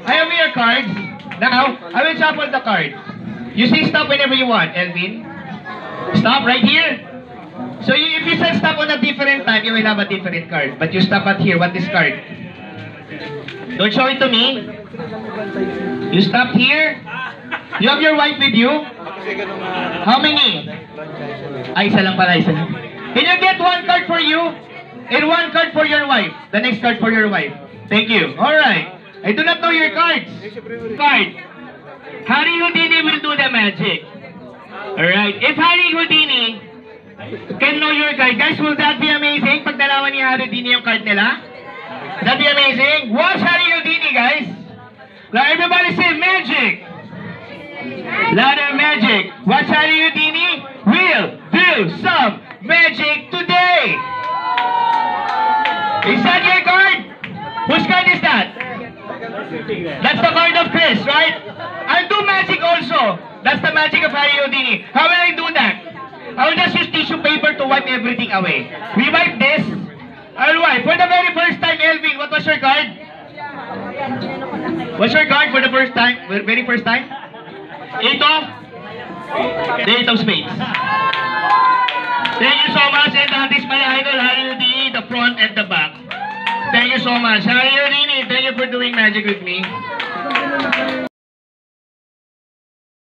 I have your cards. Now, I will shuffle the cards. You say stop whenever you want, Elvin. Stop right here. So if you say stop on a different time, you will have a different card. But you stop at here. What is card? Don't show it to me. You stop here. You have your wife with you? How many? Ay, isa lang pala, isa lang. Can you get one card for you? And one card for your wife. The next card for your wife. Thank you. Alright. I do not know your cards. Card. Harry Houdini will do the magic. Alright. If Harry Houdini can know your card, guys, will that be amazing? Pag nalaman ni Harry Houdini yung card nila? That be amazing? Watch Harry Houdini, guys. Now everybody say magic. Louder magic. Watch Harry Houdini will do some magic today. Is that your card? Whose card is that? That's the card of Chris, right? I'll do magic also. That's the magic of Harry Houdini. How will I do that? I will just use tissue paper to wipe everything away. We wipe this. I'll wipe. For the very first time, Elvin, what was your card? What's your card for the first time? Very first time? Eight of? The eight of spades. Thank you so much. And this is my idol, Harry Houdini, the front and the back. Thank you so much. Harry Houdini, thank you for doing magic with me.